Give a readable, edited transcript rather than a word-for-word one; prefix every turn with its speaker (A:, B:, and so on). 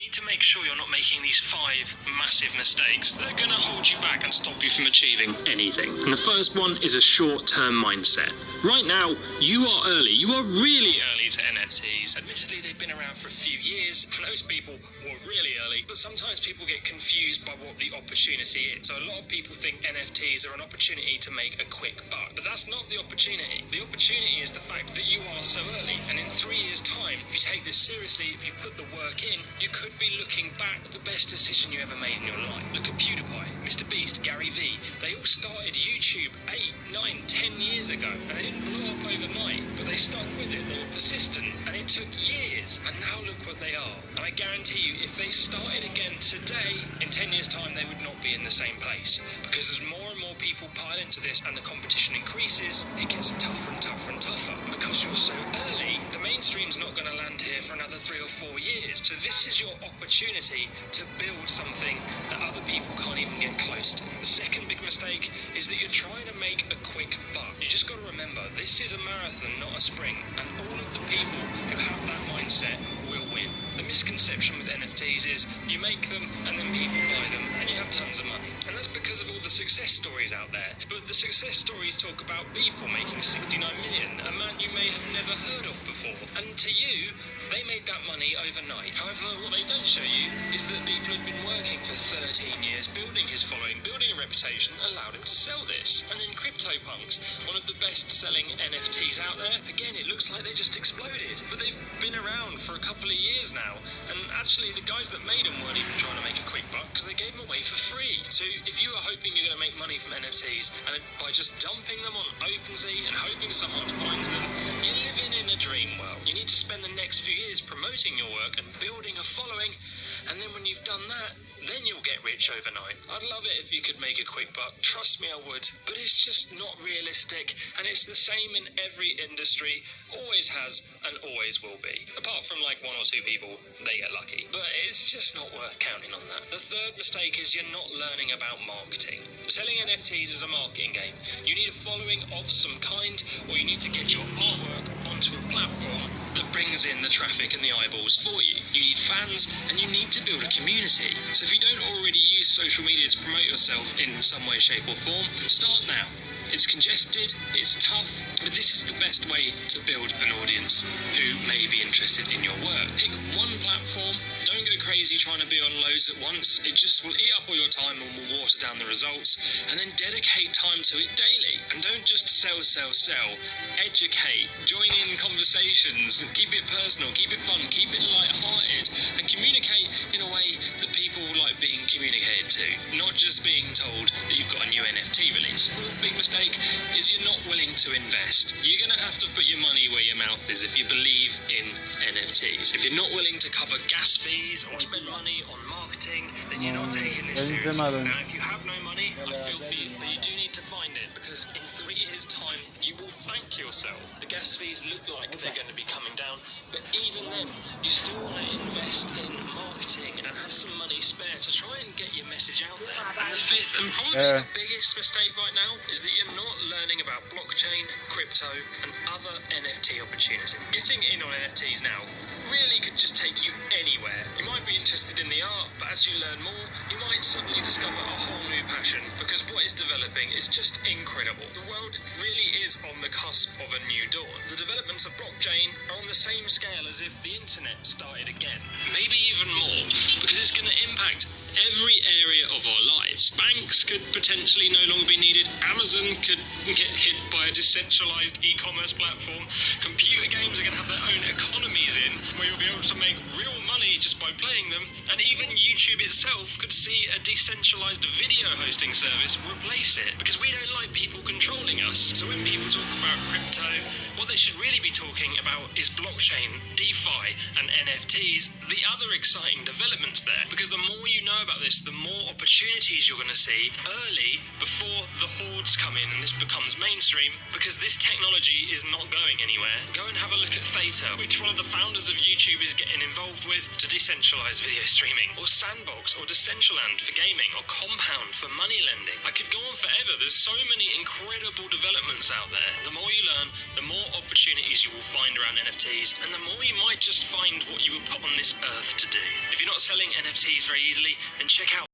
A: You need to make sure you're not making these 5 massive mistakes that are going to hold you back and stop you from achieving anything. And the first one is a short-term mindset. Right now, you are early. You are really early to NFTs. Admittedly, they've been around for a few years. Most people were really early, but sometimes people get confused by what the opportunity is. So a lot of people think NFTs are an opportunity to make a quick buck, but that's not the opportunity. The opportunity is the fact that you are so early, and in 3 years' time, if you take this seriously, if you put the work in, you could be looking back at the best decision you ever made in your life. Look at PewDiePie, Mr. Beast, Gary Vee. They all started YouTube 8, 9, 10 years ago, and they didn't blow up overnight, but they stuck with it. They were persistent, and it took years, and now look what they are. And I guarantee you, if they started again today, in 10 years' time, they would not be in the same place. Because as more and more people pile into this and the competition increases, it gets tougher and tougher and tougher. And because you're so early, the mainstream's not going to land here for another 3 or 4 years. So this is your opportunity to build something that other people can't even get close to. The second big mistake is that you're trying to make a quick buck. You just got to remember, this is a marathon, not a sprint. And all of the people who have that mindset will win. The misconception with NFTs is you make them and then people buy them and you have tons of money. And that's because of all the success stories out there. But the success stories talk about people making 69 million, a man you may have never heard of before. And to you, they made that money overnight. However, what they don't show you is that people have been working for 13 years, building his following, building a reputation, allowed him to sell this. And then CryptoPunks, one of the best-selling NFTs out there, again, it looks like they just exploded. But they've been around for a couple of years now. And actually, the guys that made them weren't even trying to make a quick buck because they gave them away for free. So if you are hoping you're going to make money from NFTs and by just dumping them on OpenSea and hoping someone finds them, you're living in a dream world. You need to spend the next few years promoting your work and building a following, and then when you've done that, then you'll get rich overnight. I'd love it if you could make a quick buck, trust me I would, but it's just not realistic, and it's the same in every industry, always has and always will be. Apart from like 1 or 2 people, they get lucky, but it's just not worth counting on that. The third mistake is you're not learning about marketing. Selling NFTs is a marketing game. You need a following of some kind, or you need to get your artwork onto a platform that brings in the traffic and the eyeballs for you. You need fans and you need to build a community. So if you don't already use social media to promote yourself in some way, shape or form, start now. It's congested, it's tough, but this is the best way to build an audience who may be interested in your work. Pick one platform, don't go crazy trying to be on loads at once, it just will eat up all your time and will water down the results, and then dedicate time to it daily. And don't just sell, educate, join in conversations, keep it personal, keep it fun, keep it light-hearted, and communicate in a way that people like being communicated to, not just being told that you've got a new NFT release. Fourth big mistake is you're not willing to invest. You're going to have to put your money where your mouth is if you believe in NFTs. If you're not willing to cover gas fees or spend money on marketing, then you're not taking this seriously. Now, if you have no money, I feel for you, but you do need to find it, because in 3 years' time, you will thank yourself. The gas fees look like they're going to be coming down, but even then, you still want to invest in marketing and have some money spare to try and get your message out there. And the fifth, and probably the biggest mistake right now, is that you're not learning about blockchain, crypto, and other NFT opportunities. Getting in on NFTs now really could just take you anywhere. You might be interested in the art, but as you learn more, you might suddenly discover a whole new passion, because what is developing is just incredible. The world really is on the cusp of a new dawn. The developments of blockchain are on the same scale as if the internet started again. Maybe even more, because it's going to impact every area of our lives. Banks could potentially no longer be needed. Amazon could get hit by a decentralized e-commerce platform. Computer games are going to have their own economies in, where you'll be able to make real money just by playing them. And even YouTube itself could see a decentralized video hosting service replace it, because we don't like people controlling us. So when people talk about crypto, what they should really be talking about is blockchain, DeFi, and NFTs, the other exciting developments there. Because the more you know about this, the more opportunities you're going to see early, before the horde mods come in and this becomes mainstream, because this technology is not going anywhere, go and have a look at Theta, which one of the founders of YouTube is getting involved with to decentralize video streaming, or Sandbox, or Decentraland for gaming, or Compound for money lending. I could go on forever. There's so many incredible developments out there. The more you learn, the more opportunities you will find around NFTs, and the more you might just find what you were put on this earth to do. If you're not selling NFTs very easily, then check out